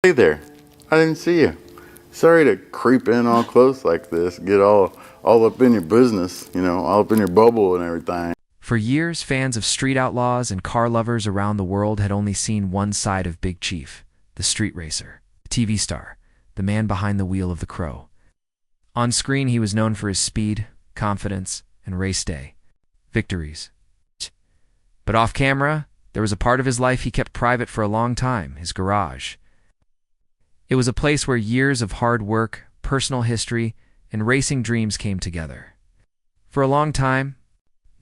Hey there, I didn't see you. Sorry to creep in all close like this, get all up in your business, all up in your bubble and everything. For years, fans of Street Outlaws and car lovers around the world had only seen one side of Big Chief, the street racer, the TV star, the man behind the wheel of the Crow. On screen, he was known for his speed, confidence, and race day victories. But off camera, there was a part of his life he kept private for a long time, his garage. It was a place where years of hard work, personal history, and racing dreams came together. For a long time,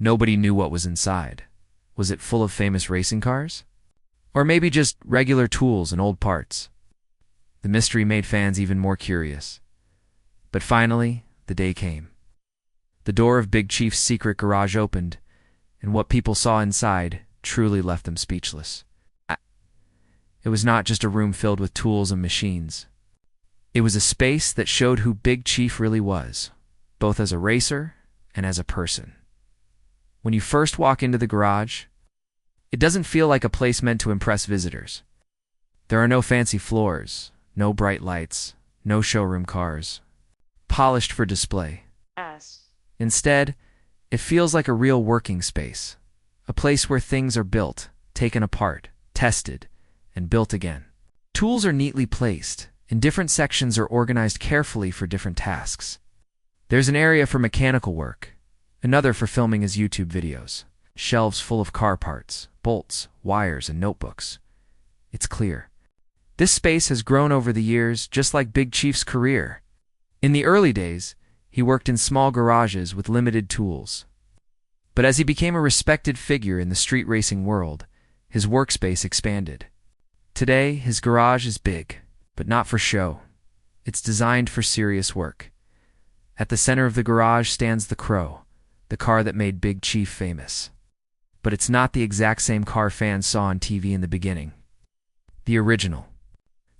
nobody knew what was inside. Was it full of famous racing cars? Or maybe just regular tools and old parts? The mystery made fans even more curious. But finally, the day came. The door of Big Chief's secret garage opened, and what people saw inside truly left them speechless. It was not just a room filled with tools and machines. It was a space that showed who Big Chief really was, both as a racer and as a person. When you first walk into the garage, it doesn't feel like a place meant to impress visitors. There are no fancy floors, no bright lights, no showroom cars, polished for display. Instead, it feels like a real working space, a place where things are built, taken apart, tested, and built again. Tools are neatly placed, and different sections are organized carefully for different tasks. There's an area for mechanical work, another for filming his YouTube videos, shelves full of car parts, bolts, wires, and notebooks. It's clear. This space has grown over the years, just like Big Chief's career. In the early days, he worked in small garages with limited tools. But as he became a respected figure in the street racing world, his workspace expanded. Today, his garage is big, but not for show. It's designed for serious work. At the center of the garage stands the Crow, the car that made Big Chief famous. But it's not the exact same car fans saw on TV in the beginning. The original.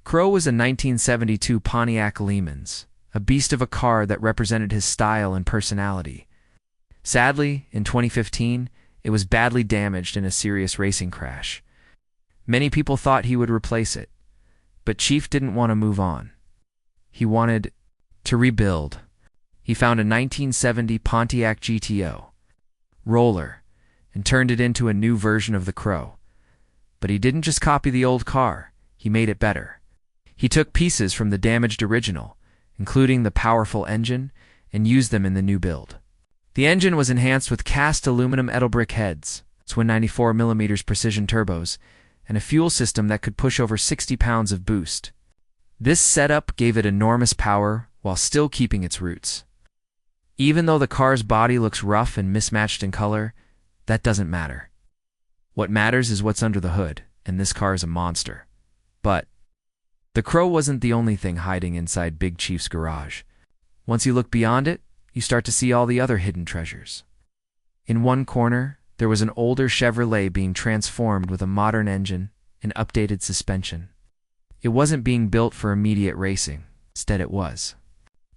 Crow was a 1972 Pontiac Lehman's, a beast of a car that represented his style and personality. Sadly, in 2015, it was badly damaged in a serious racing crash. Many people thought he would replace it, but Chief didn't want to move on. He wanted to rebuild. He found a 1970 Pontiac GTO roller and turned it into a new version of the Crow. But he didn't just copy the old car, he made it better. He took pieces from the damaged original, including the powerful engine, and used them in the new build. The engine was enhanced with cast aluminum Edelbrick heads, twin 94mm precision turbos, and a fuel system that could push over 60 pounds of boost. This setup gave it enormous power while still keeping its roots. Even though the car's body looks rough and mismatched in color, that doesn't matter. What matters is what's under the hood, and this car is a monster. But the Crow wasn't the only thing hiding inside Big Chief's garage. Once you look beyond it, you start to see all the other hidden treasures. In one corner, there was an older Chevrolet being transformed with a modern engine and updated suspension. It wasn't being built for immediate racing. Instead, it was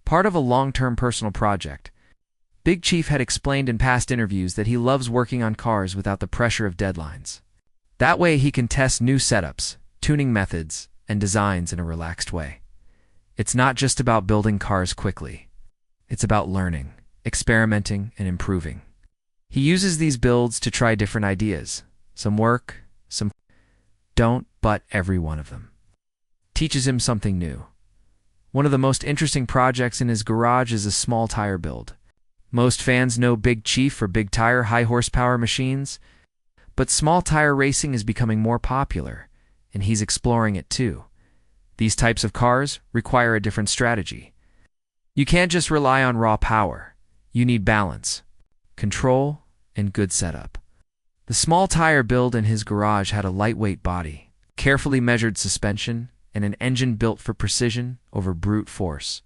part of a long-term personal project. Big Chief had explained in past interviews that he loves working on cars without the pressure of deadlines. That way he can test new setups, tuning methods, and designs in a relaxed way. It's not just about building cars quickly. It's about learning, experimenting, and improving. He uses these builds to try different ideas. Some work, some don't, but every one of them teaches him something new. One of the most interesting projects in his garage is a small tire build. Most fans know Big Chief for big tire, high horsepower machines, but small tire racing is becoming more popular, and he's exploring it too. These types of cars require a different strategy. You can't just rely on raw power. You need balance, control, and good setup. The small tire build in his garage had a lightweight body, carefully measured suspension, and an engine built for precision over brute force.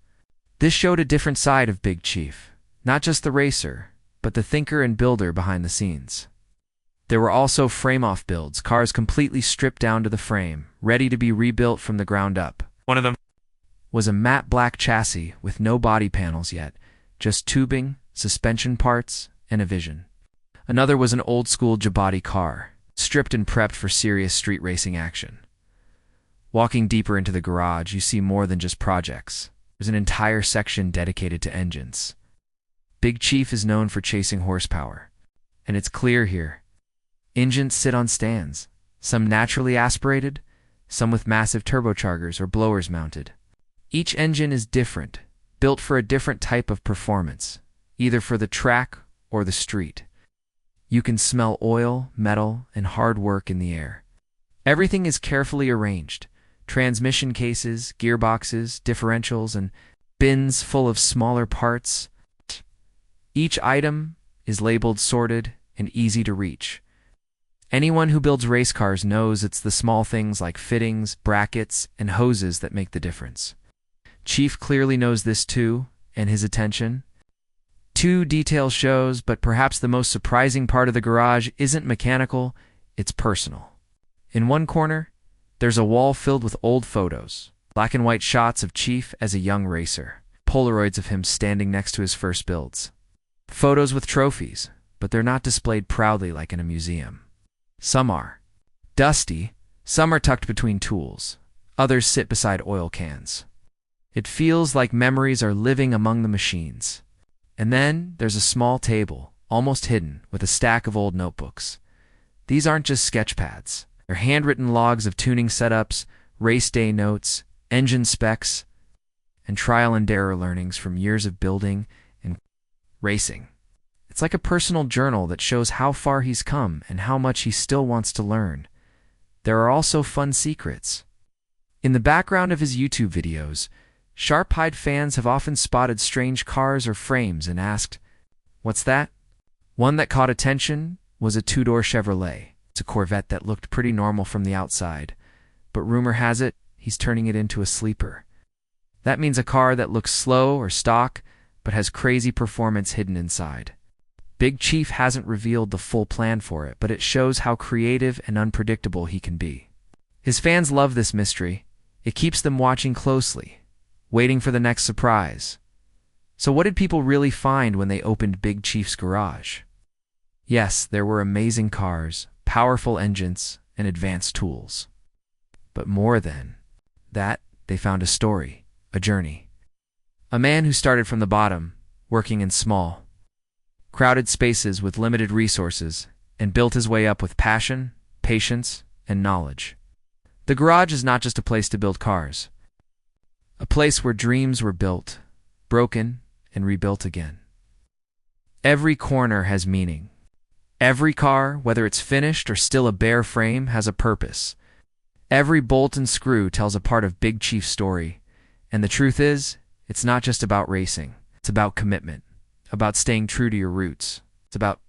This showed a different side of Big Chief, not just the racer, but the thinker and builder behind the scenes. There were also frame-off builds, cars completely stripped down to the frame, ready to be rebuilt from the ground up. One of them was a matte black chassis with no body panels yet, just tubing, suspension parts, and a vision. Another was an old-school Djibouti car, stripped and prepped for serious street racing action. Walking deeper into the garage, you see more than just projects. There's an entire section dedicated to engines. Big Chief is known for chasing horsepower, and it's clear here. Engines sit on stands, some naturally aspirated, some with massive turbochargers or blowers mounted. Each engine is different, built for a different type of performance, either for the track or the street. You can smell oil, metal, and hard work in the air. Everything is carefully arranged. Transmission cases, gearboxes, differentials, and bins full of smaller parts. Each item is labeled, sorted, and easy to reach. Anyone who builds race cars knows it's the small things like fittings, brackets, and hoses that make the difference. Chief clearly knows this too, and his attention to detail shows, but perhaps the most surprising part of the garage isn't mechanical, it's personal. In one corner, there's a wall filled with old photos, black and white shots of Chief as a young racer, Polaroids of him standing next to his first builds. Photos with trophies, but they're not displayed proudly like in a museum. Some are dusty, some are tucked between tools, others sit beside oil cans. It feels like memories are living among the machines. And then there's a small table, almost hidden, with a stack of old notebooks. These aren't just sketch pads. They're handwritten logs of tuning setups, race day notes, engine specs, and trial and error learnings from years of building and racing. It's like a personal journal that shows how far he's come and how much he still wants to learn. There are also fun secrets. In the background of his YouTube videos, sharp-eyed fans have often spotted strange cars or frames and asked, "What's that?" One that caught attention was a two-door Chevrolet. It's a Corvette that looked pretty normal from the outside, but rumor has it he's turning it into a sleeper. That means a car that looks slow or stock, but has crazy performance hidden inside. Big Chief hasn't revealed the full plan for it, but it shows how creative and unpredictable he can be. His fans love this mystery. It keeps them watching closely, waiting for the next surprise. So what did people really find when they opened Big Chief's garage? Yes, there were amazing cars, powerful engines, and advanced tools. But more than that, they found a story, a journey. A man who started from the bottom, working in small, crowded spaces with limited resources, and built his way up with passion, patience, and knowledge. The garage is not just a place to build cars. A place where dreams were built, broken, and rebuilt again. Every corner has meaning. Every car, whether it's finished or still a bare frame, has a purpose. Every bolt and screw tells a part of Big Chief's story. And the truth is, it's not just about racing. It's about commitment, about staying true to your roots. It's about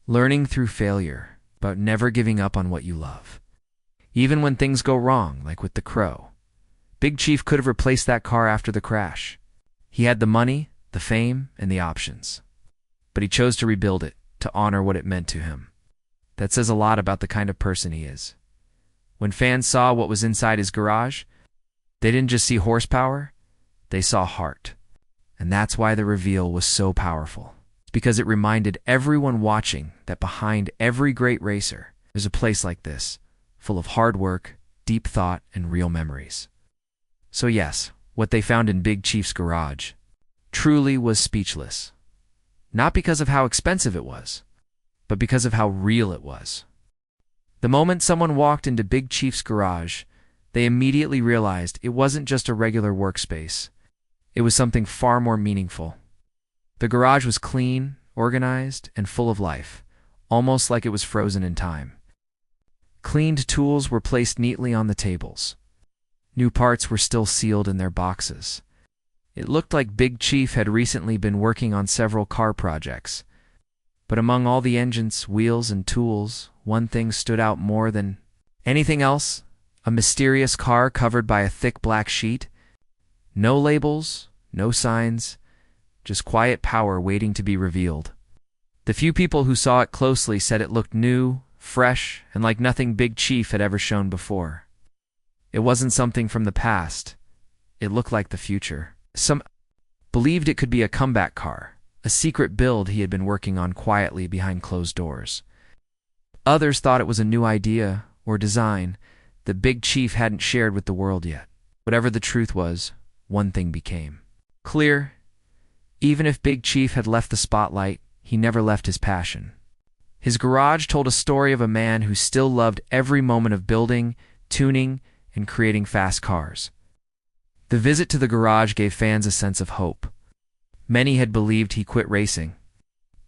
learning through failure, about never giving up on what you love. Even when things go wrong, like with the Crow. Big Chief could have replaced that car after the crash. He had the money, the fame, and the options. But he chose to rebuild it, to honor what it meant to him. That says a lot about the kind of person he is. When fans saw what was inside his garage, they didn't just see horsepower, they saw heart. And that's why the reveal was so powerful. It's because it reminded everyone watching that behind every great racer, there's a place like this, full of hard work, deep thought, and real memories. So yes, what they found in Big Chief's garage truly was speechless. Not because of how expensive it was, but because of how real it was. The moment someone walked into Big Chief's garage, they immediately realized it wasn't just a regular workspace. It was something far more meaningful. The garage was clean, organized, and full of life, almost like it was frozen in time. Cleaned tools were placed neatly on the tables. New parts were still sealed in their boxes. It looked like Big Chief had recently been working on several car projects. But among all the engines, wheels, and tools, one thing stood out more than anything else: a mysterious car covered by a thick black sheet. No labels, no signs, just quiet power waiting to be revealed. The few people who saw it closely said it looked new, fresh, and like nothing Big Chief had ever shown before. It wasn't something from the past. It looked like the future. Some believed it could be a comeback car, a secret build he had been working on quietly behind closed doors. Others thought it was a new idea or design that Big Chief hadn't shared with the world yet. Whatever the truth was, one thing became clear. Even if Big Chief had left the spotlight, he never left his passion. His garage told a story of a man who still loved every moment of building, tuning, and creating fast cars. The visit to the garage gave fans a sense of hope. Many had believed he quit racing.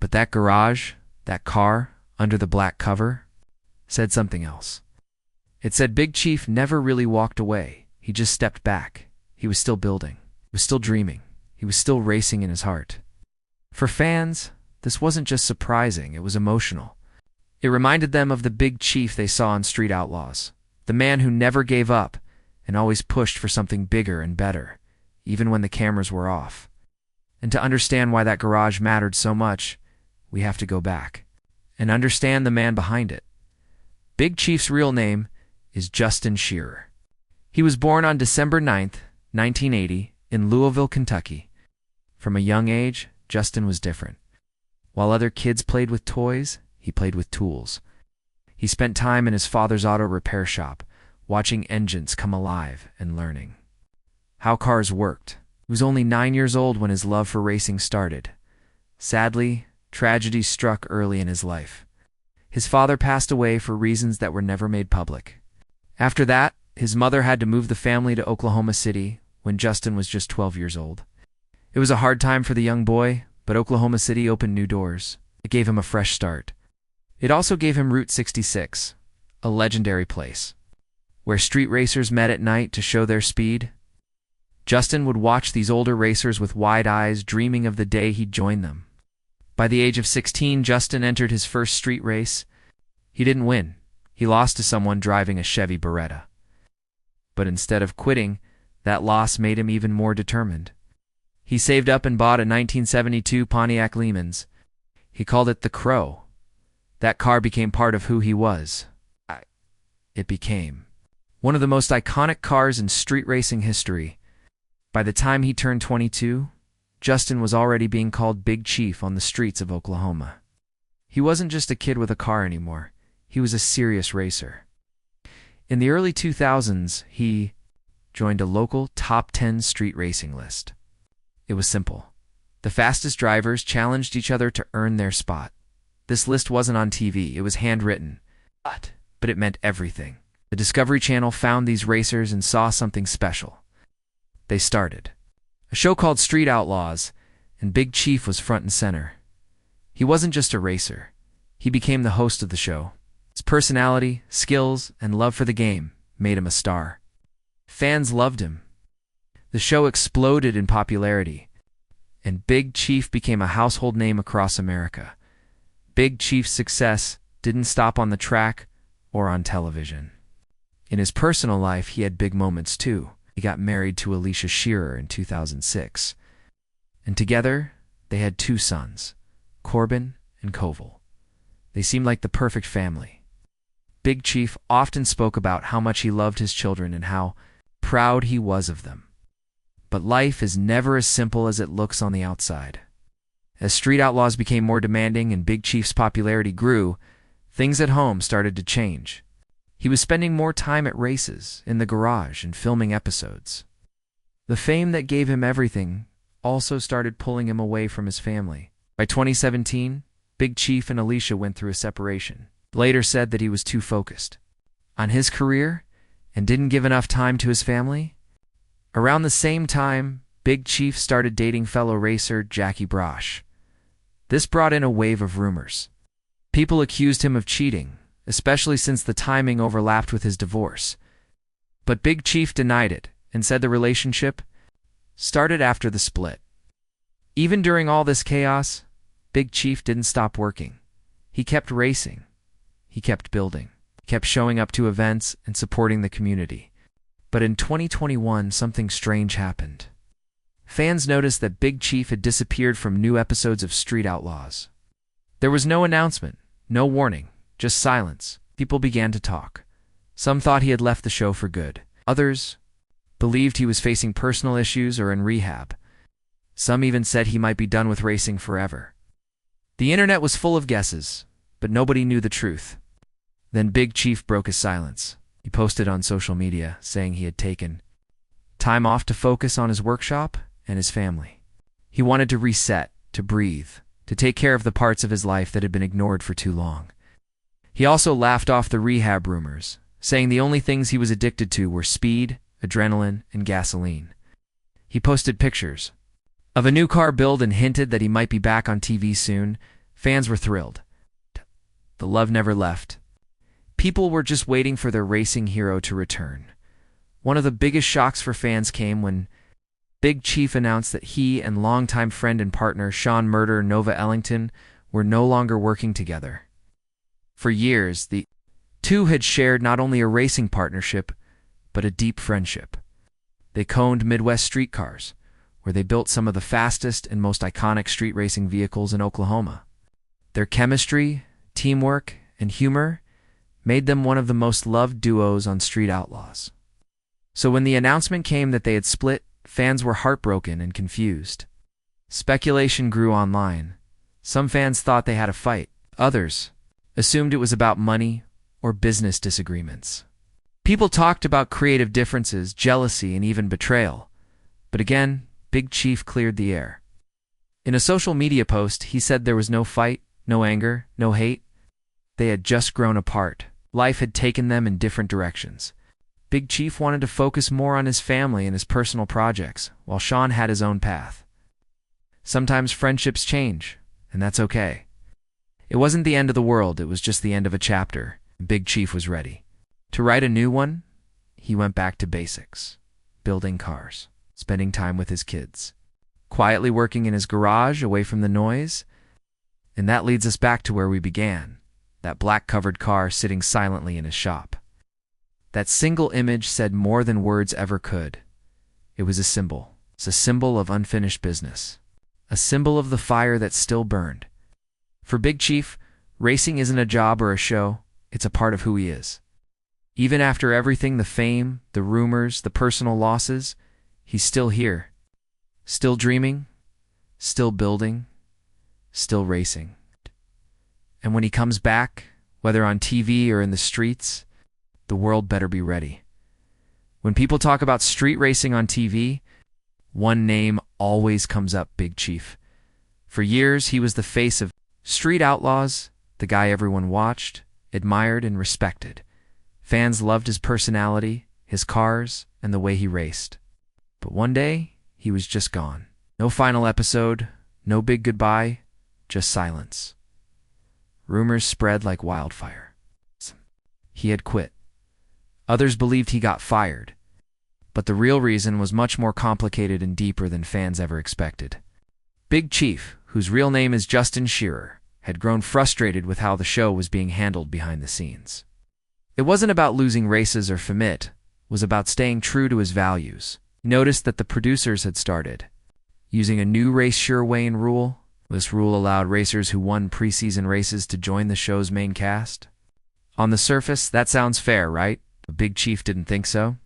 But that garage, that car, under the black cover, said something else. It said Big Chief never really walked away. He just stepped back. He was still building. He was still dreaming. He was still racing in his heart. For fans, this wasn't just surprising, it was emotional. It reminded them of the Big Chief they saw on Street Outlaws, the man who never gave up and always pushed for something bigger and better, even when the cameras were off. And to understand why that garage mattered so much, we have to go back and understand the man behind it. Big Chief's real name is Justin Shearer. He was born on December 9th, 1980, in Louisville, Kentucky. From a young age, Justin was different. While other kids played with toys, he played with tools. He spent time in his father's auto repair shop, watching engines come alive and learning how cars worked. He was only 9 years old when his love for racing started. Sadly, tragedy struck early in his life. His father passed away for reasons that were never made public. After that, his mother had to move the family to Oklahoma City when Justin was just 12 years old. It was a hard time for the young boy, but Oklahoma City opened new doors. It gave him a fresh start. It also gave him Route 66, a legendary place, where street racers met at night to show their speed. Justin would watch these older racers with wide eyes, dreaming of the day he'd join them. By the age of 16, Justin entered his first street race. He didn't win. He lost to someone driving a Chevy Beretta. But instead of quitting, that loss made him even more determined. He saved up and bought a 1972 Pontiac Lehman's. He called it the Crow. That car became part of who he was. It became one of the most iconic cars in street racing history. By the time he turned 22, Justin was already being called Big Chief on the streets of Oklahoma. He wasn't just a kid with a car anymore. He was a serious racer. In the early 2000s, he joined a local top 10 street racing list. It was simple. The fastest drivers challenged each other to earn their spot. This list wasn't on TV, it was handwritten. But it meant everything. The Discovery Channel found these racers and saw something special. They started a show called Street Outlaws, and Big Chief was front and center. He wasn't just a racer. He became the host of the show. His personality, skills, and love for the game made him a star. Fans loved him. The show exploded in popularity, and Big Chief became a household name across America. Big Chief's success didn't stop on the track or on television. In his personal life, he had big moments too. He got married to Alicia Shearer in 2006. And together, they had 2 sons, Corbin and Koval. They seemed like the perfect family. Big Chief often spoke about how much he loved his children and how proud he was of them. But life is never as simple as it looks on the outside. As Street Outlaws became more demanding and Big Chief's popularity grew, things at home started to change. He was spending more time at races, in the garage, and filming episodes. The fame that gave him everything also started pulling him away from his family. By 2017, Big Chief and Alicia went through a separation. Later said that he was too focused on his career and didn't give enough time to his family. Around the same time, Big Chief started dating fellow racer Jackie Brosh. This brought in a wave of rumors. People accused him of cheating, especially since the timing overlapped with his divorce. But Big Chief denied it and said the relationship started after the split. Even during all this chaos, Big Chief didn't stop working. He kept racing. He kept building. He kept showing up to events and supporting the community. But in 2021, something strange happened. Fans noticed that Big Chief had disappeared from new episodes of Street Outlaws. There was no announcement, no warning, just silence. People began to talk. Some thought he had left the show for good. Others believed he was facing personal issues or in rehab. Some even said he might be done with racing forever. The internet was full of guesses, but nobody knew the truth. Then Big Chief broke his silence. He posted on social media saying he had taken time off to focus on his workshop and his family. He wanted to reset, to breathe, to take care of the parts of his life that had been ignored for too long. He also laughed off the rehab rumors, saying the only things he was addicted to were speed, adrenaline, and gasoline. He posted pictures of a new car build and hinted that he might be back on TV soon. Fans were thrilled. The love never left. People were just waiting for their racing hero to return. One of the biggest shocks for fans came when Big Chief announced that he and longtime friend and partner Sean "Murder" Nova Ellington were no longer working together. For years, the two had shared not only a racing partnership, but a deep friendship. They co-owned Midwest Street Cars, where they built some of the fastest and most iconic street racing vehicles in Oklahoma. Their chemistry, teamwork, and humor made them one of the most loved duos on Street Outlaws. So when the announcement came that they had split, fans were heartbroken and confused. Speculation grew online. Some fans thought they had a fight. Others assumed it was about money or business disagreements. People talked about creative differences, jealousy, and even betrayal. But again, Big Chief cleared the air. In a social media post, he said there was no fight, no anger, no hate. They had just grown apart. Life had taken them in different directions. Big Chief wanted to focus more on his family and his personal projects, while Sean had his own path. Sometimes friendships change, and that's okay. It wasn't the end of the world, it was just the end of a chapter. Big Chief was ready. To write a new one, he went back to basics. Building cars, spending time with his kids, quietly working in his garage away from the noise. And that leads us back to where we began, that black-covered car sitting silently in his shop. That single image said more than words ever could. It was a symbol. It's a symbol of unfinished business. A symbol of the fire that still burned. For Big Chief, racing isn't a job or a show, it's a part of who he is. Even after everything, the fame, the rumors, the personal losses, he's still here. Still dreaming, still building, still racing. And when he comes back, whether on TV or in the streets, the world better be ready. When people talk about street racing on TV, one name always comes up: Big Chief. For years, he was the face of Street Outlaws, the guy everyone watched, admired, and respected. Fans loved his personality, his cars, and the way he raced. But one day, he was just gone. No final episode, no big goodbye, just silence. Rumors spread like wildfire. He had quit. Others believed he got fired. But the real reason was much more complicated and deeper than fans ever expected. Big Chief, whose real name is Justin Shearer, had grown frustrated with how the show was being handled behind the scenes. It wasn't about losing races or fame, it was about staying true to his values. He noticed that the producers had started using a new race Sure-Wayne rule. This rule allowed racers who won preseason races to join the show's main cast. On the surface, that sounds fair, right? But Big Chief didn't think so.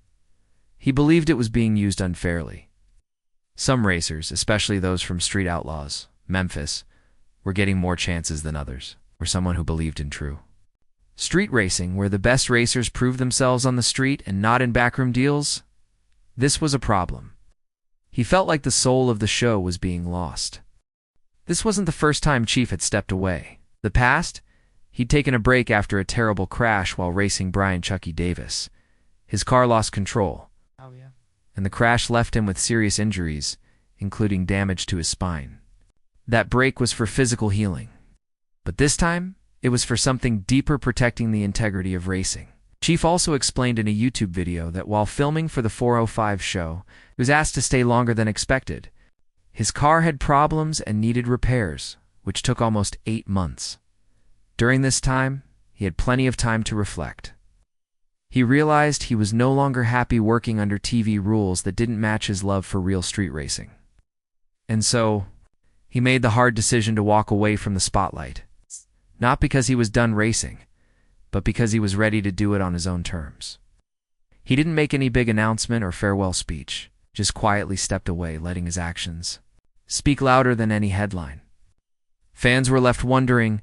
He believed it was being used unfairly. Some racers, especially those from Street Outlaws, Memphis, were getting more chances than others, or someone who believed in true street racing, where the best racers proved themselves on the street and not in backroom deals. This was a problem. He felt like the soul of the show was being lost. This wasn't the first time Chief had stepped away. The past, he'd taken a break after a terrible crash while racing Brian "Chucky" Davis. His car lost control, and the crash left him with serious injuries, including damage to his spine. That break was for physical healing. But this time, it was for something deeper, protecting the integrity of racing. Chief also explained in a YouTube video that while filming for the 405 show, he was asked to stay longer than expected. His car had problems and needed repairs, which took almost 8 months. During this time, he had plenty of time to reflect. He realized he was no longer happy working under TV rules that didn't match his love for real street racing. And so, he made the hard decision to walk away from the spotlight. Not because he was done racing, but because he was ready to do it on his own terms. He didn't make any big announcement or farewell speech, just quietly stepped away, letting his actions speak louder than any headline. Fans were left wondering,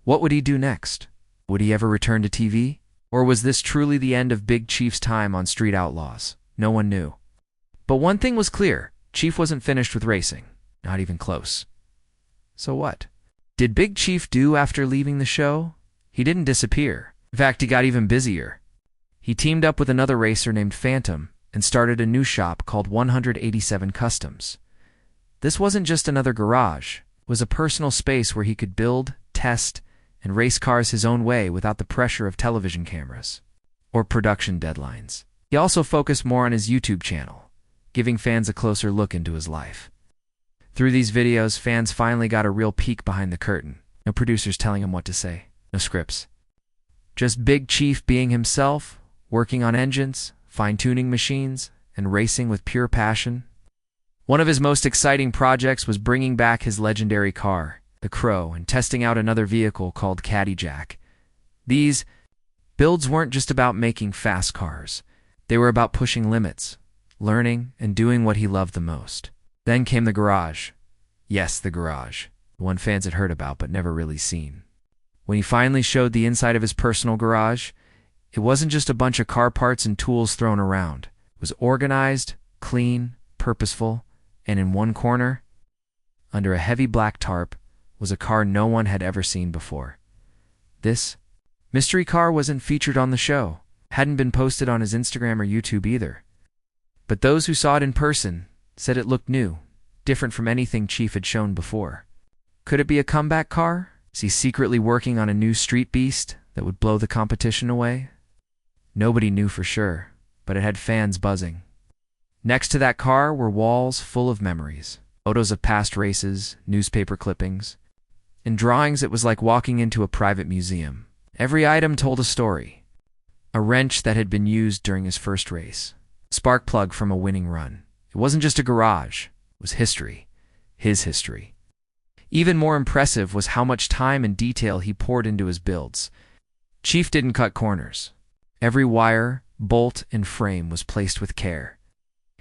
what would he do next? Would he ever return to TV? Or was this truly the end of Big Chief's time on Street Outlaws? No one knew. But one thing was clear. Chief wasn't finished with racing. Not even close. So what? Did Big Chief do after leaving the show? He didn't disappear. In fact, he got even busier. He teamed up with another racer named Phantom and started a new shop called 187 Customs. This wasn't just another garage. It was a personal space where he could build, test, and race cars his own way without the pressure of television cameras or production deadlines. He also focused more on his YouTube channel, giving fans a closer look into his life. Through these videos, fans finally got a real peek behind the curtain. No producers telling him what to say, no scripts. Just Big Chief being himself, working on engines, fine-tuning machines, and racing with pure passion. One of his most exciting projects was bringing back his legendary car, the Crow, and testing out another vehicle called Caddy Jack. These builds weren't just about making fast cars. They were about pushing limits, learning, and doing what he loved the most. Then came the garage. Yes, the garage. The one fans had heard about but never really seen. When he finally showed the inside of his personal garage, it wasn't just a bunch of car parts and tools thrown around. It was organized, clean, purposeful, and in one corner, under a heavy black tarp, was a car no one had ever seen before. This mystery car wasn't featured on the show, hadn't been posted on his Instagram or YouTube either. But those who saw it in person said it looked new, different from anything Chief had shown before. Could it be a comeback car? Is he secretly working on a new street beast that would blow the competition away? Nobody knew for sure, but it had fans buzzing. Next to that car were walls full of memories, photos of past races, newspaper clippings. In drawings, it was like walking into a private museum. Every item told a story. A wrench that had been used during his first race. A spark plug from a winning run. It wasn't just a garage. It was history. His history. Even more impressive was how much time and detail he poured into his builds. Chief didn't cut corners. Every wire, bolt, and frame was placed with care.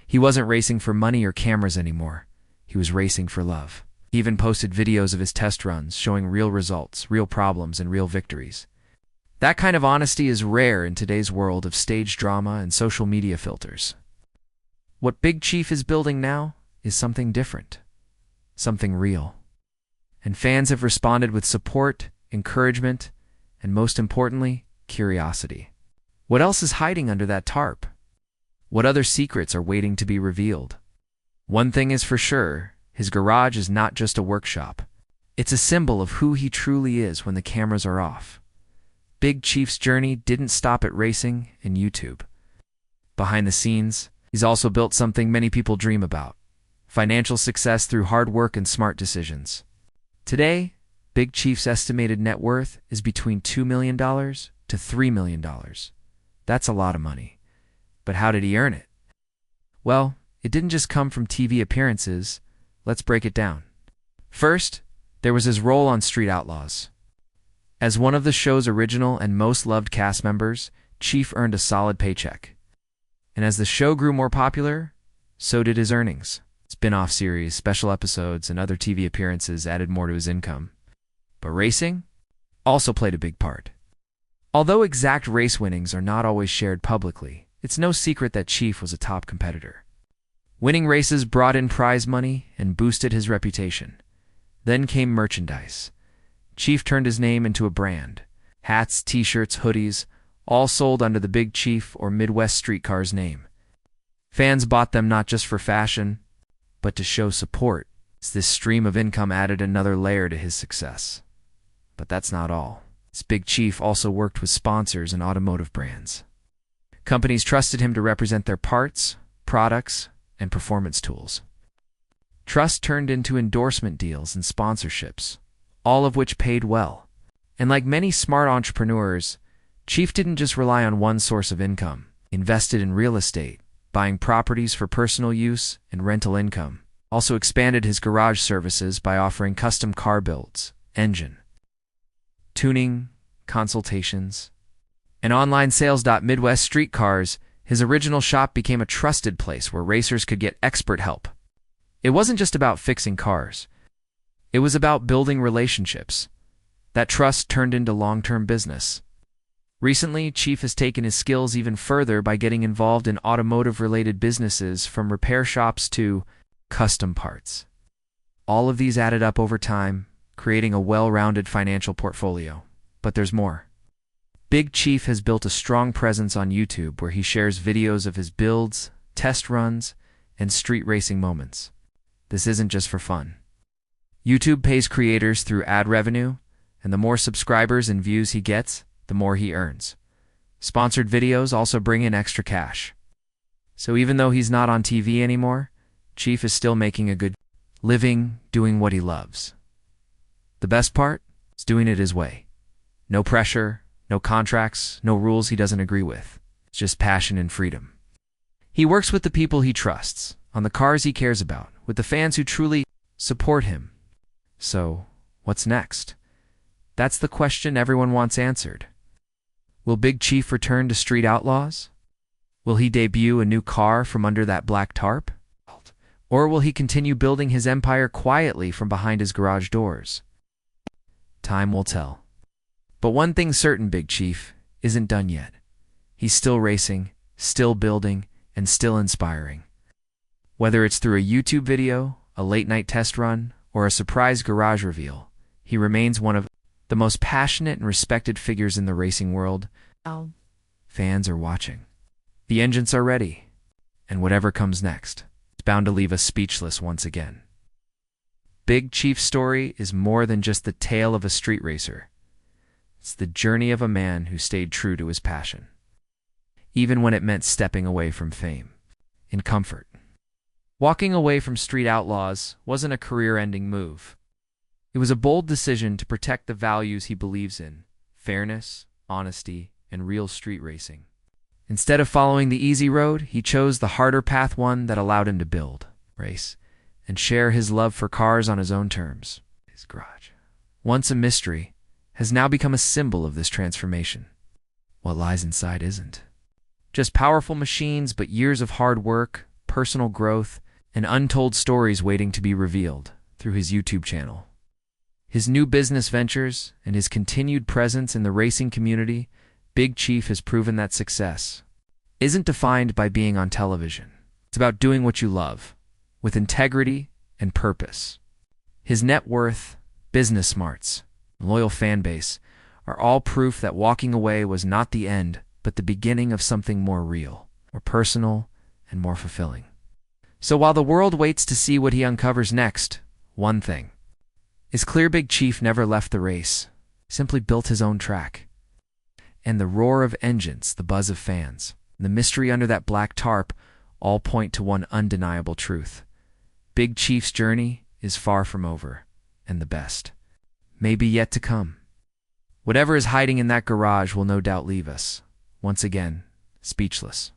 He wasn't racing for money or cameras anymore. He was racing for love. He even posted videos of his test runs, showing real results, real problems, and real victories. That kind of honesty is rare in today's world of stage drama and social media filters. What Big Chief is building now is something different, something real. And fans have responded with support, encouragement, and most importantly, curiosity. What else is hiding under that tarp? What other secrets are waiting to be revealed? One thing is for sure, his garage is not just a workshop. It's a symbol of who he truly is when the cameras are off. Big Chief's journey didn't stop at racing and YouTube. Behind the scenes, he's also built something many people dream about: financial success through hard work and smart decisions. Today, Big Chief's estimated net worth is between $2 million to $3 million. That's a lot of money. But how did he earn it? Well, it didn't just come from TV appearances. Let's break it down. First, there was his role on Street Outlaws. As one of the show's original and most loved cast members, Chief earned a solid paycheck. And as the show grew more popular, so did his earnings. Spin-off series, special episodes, and other TV appearances added more to his income. But racing also played a big part. Although exact race winnings are not always shared publicly, it's no secret that Chief was a top competitor. Winning races brought in prize money and boosted his reputation. Then came merchandise. Chief turned his name into a brand. Hats, t-shirts, hoodies, all sold under the Big Chief or Midwest Streetcars name. Fans bought them not just for fashion, but to show support. This stream of income added another layer to his success. But that's not all. This Big Chief also worked with sponsors and automotive brands. Companies trusted him to represent their parts, products, and performance tools. Trust turned into endorsement deals and sponsorships, all of which paid well. And like many smart entrepreneurs, Chief didn't just rely on one source of income. He invested in real estate, buying properties for personal use and rental income. Also expanded his garage services by offering custom car builds, engine tuning, consultations, and online sales. Midwest Streetcars, his original shop, became a trusted place where racers could get expert help. It wasn't just about fixing cars. It was about building relationships. That trust turned into long-term business. Recently, Chief has taken his skills even further by getting involved in automotive-related businesses, from repair shops to custom parts. All of these added up over time, creating a well-rounded financial portfolio. But there's more. Big Chief has built a strong presence on YouTube where he shares videos of his builds, test runs, and street racing moments. This isn't just for fun. YouTube pays creators through ad revenue, and the more subscribers and views he gets, the more he earns. Sponsored videos also bring in extra cash. So even though he's not on TV anymore, Chief is still making a good living doing what he loves. The best part is doing it his way. No pressure, no contracts, no rules he doesn't agree with. It's just passion and freedom. He works with the people he trusts, on the cars he cares about, with the fans who truly support him. So, what's next? That's the question everyone wants answered. Will Big Chief return to Street Outlaws? Will he debut a new car from under that black tarp? Or will he continue building his empire quietly from behind his garage doors? Time will tell. But one thing's certain, Big Chief isn't done yet. He's still racing, still building, and still inspiring. Whether it's through a YouTube video, a late-night test run, or a surprise garage reveal, he remains one of the most passionate and respected figures in the racing world. Fans are watching. The engines are ready. And whatever comes next, it's bound to leave us speechless once again. Big Chief's story is more than just the tale of a street racer. It's the journey of a man who stayed true to his passion, even when it meant stepping away from fame in comfort. Walking away from Street Outlaws wasn't a career-ending move. It was a bold decision to protect the values he believes in: fairness, honesty, and real street racing. Instead of following the easy road, he chose the harder path, one that allowed him to build, race, and share his love for cars on his own terms. His garage, once a mystery, has now become a symbol of this transformation. What lies inside isn't just powerful machines, but years of hard work, personal growth, and untold stories waiting to be revealed through his YouTube channel. His new business ventures and his continued presence in the racing community, Big Chief has proven that success isn't defined by being on television. It's about doing what you love, with integrity and purpose. His net worth, business smarts, and loyal fan base are all proof that walking away was not the end, but the beginning of something more real, more personal, and more fulfilling. So while the world waits to see what he uncovers next, one thing is clear: Big Chief never left the race, simply built his own track. And the roar of engines, the buzz of fans, and the mystery under that black tarp all point to one undeniable truth: Big Chief's journey is far from over, and the best may be yet to come. Whatever is hiding in that garage will no doubt leave us, once again, speechless.